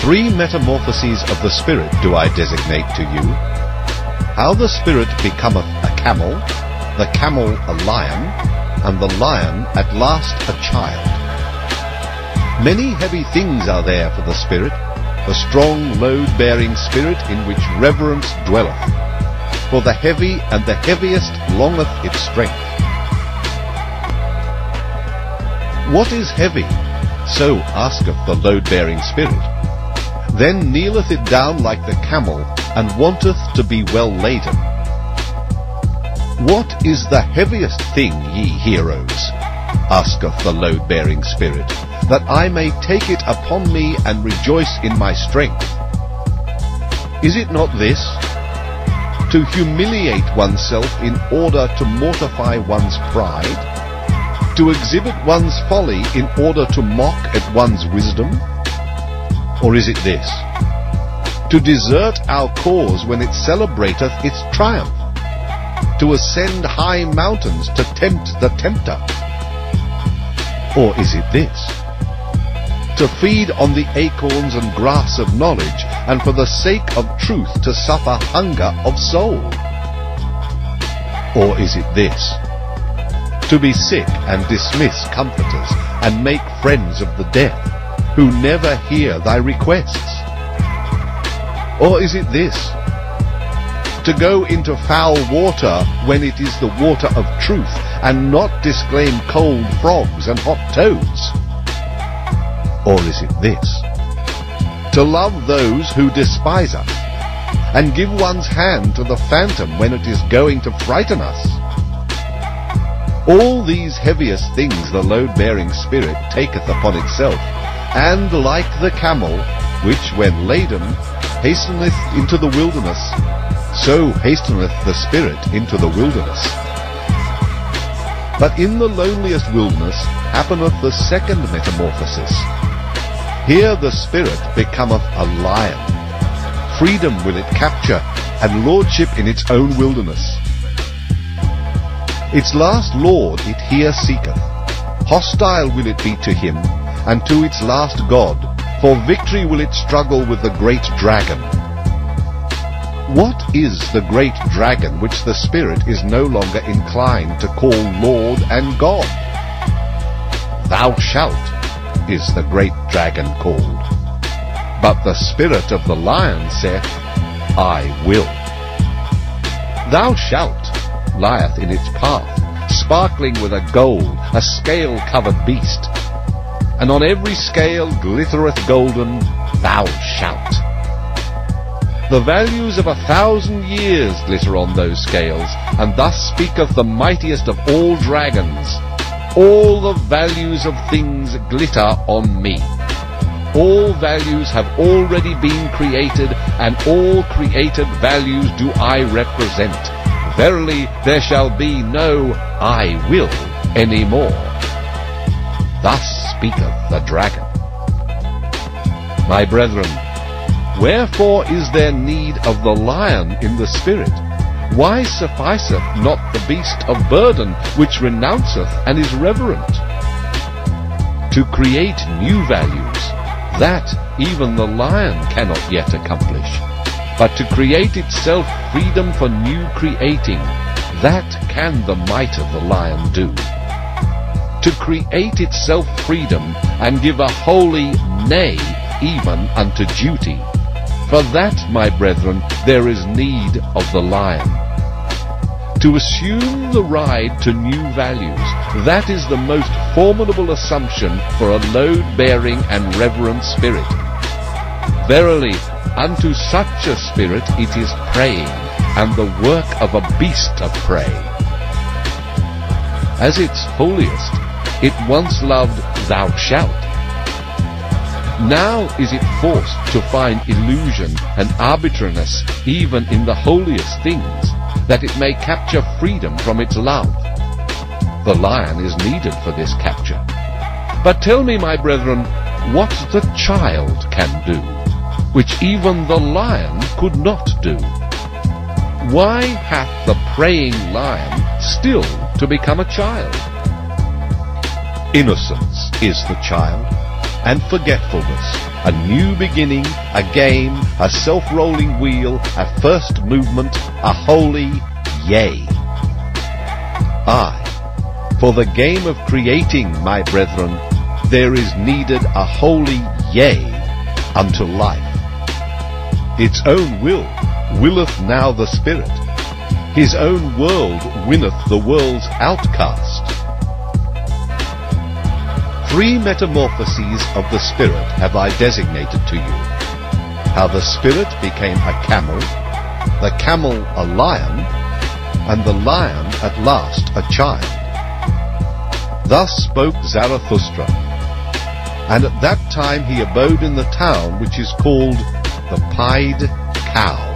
3 metamorphoses of the spirit do I designate to you. How the spirit becometh a camel, the camel a lion, and the lion at last a child. Many heavy things are there for the spirit, the strong load-bearing spirit in which reverence dwelleth. For the heavy and the heaviest longeth its strength. What is heavy? So asketh the load-bearing spirit. Then kneeleth it down like the camel, and wanteth to be well laden. What is the heaviest thing, ye heroes? Asketh the load-bearing spirit, that I may take it upon me and rejoice in my strength. Is it not this? To humiliate oneself in order to mortify one's pride? To exhibit one's folly in order to mock at one's wisdom? Or is it this? To desert our cause when it celebrateth its triumph? To ascend high mountains to tempt the tempter? Or is it this? To feed on the acorns and grass of knowledge, and for the sake of truth to suffer hunger of soul? Or is it this? To be sick and dismiss comforters, and make friends of the deaf, who never hear thy requests? Or is it this? To go into foul water when it is the water of truth, and not disclaim cold frogs and hot toads? Or is it this? To love those who despise us, and give one's hand to the phantom when it is going to frighten us? All these heaviest things the load-bearing spirit taketh upon itself, and like the camel, which when laden hasteneth into the wilderness, so hasteneth the spirit into the wilderness. But in the loneliest wilderness happeneth the second metamorphosis. Here the spirit becometh a lion. Freedom will it capture, and lordship in its own wilderness. Its last lord it here seeketh. Hostile will it be to him, and to its last god. For victory will it struggle with the great dragon. What is the great dragon which the spirit is no longer inclined to call Lord and God? Thou shalt is the great dragon called. But the spirit of the lion saith, I will. Thou shalt lieth in its path, sparkling with a gold, a scale-covered beast. And on every scale glittereth golden, thou shalt. The values of 1,000 years glitter on those scales, and thus speaketh the mightiest of all dragons. All the values of things glitter on me. All values have already been created, and all created values do I represent. Verily, there shall be no I will any more. Thus speaketh the dragon. My brethren, wherefore is there need of the lion in the spirit? Why sufficeth not the beast of burden, which renounceth and is reverent? To create new values, that even the lion cannot yet accomplish. But to create itself freedom for new creating, that can the might of the lion do. To create itself freedom, and give a holy nay even unto duty. For that, my brethren, there is need of the lion. To assume the ride to new values, that is the most formidable assumption for a load-bearing and reverent spirit. Verily, unto such a spirit it is praying, and the work of a beast of prey. As its holiest, it once loved thou shalt. Now is it forced to find illusion and arbitrariness even in the holiest things, that it may capture freedom from its love. The lion is needed for this capture. But tell me, my brethren, what the child can do, which even the lion could not do. Why hath the praying lion still to become a child? Innocence is the child, and forgetfulness, a new beginning, a game, a self-rolling wheel, a first movement, a holy yea. Aye, for the game of creating, my brethren, there is needed a holy yea unto life. Its own will willeth now the Spirit. His own world winneth the world's outcast. 3 metamorphoses of the Spirit have I designated to you. How the Spirit became a camel, the camel a lion, and the lion at last a child. Thus spoke Zarathustra, and at that time he abode in the town which is called the Pied Cow.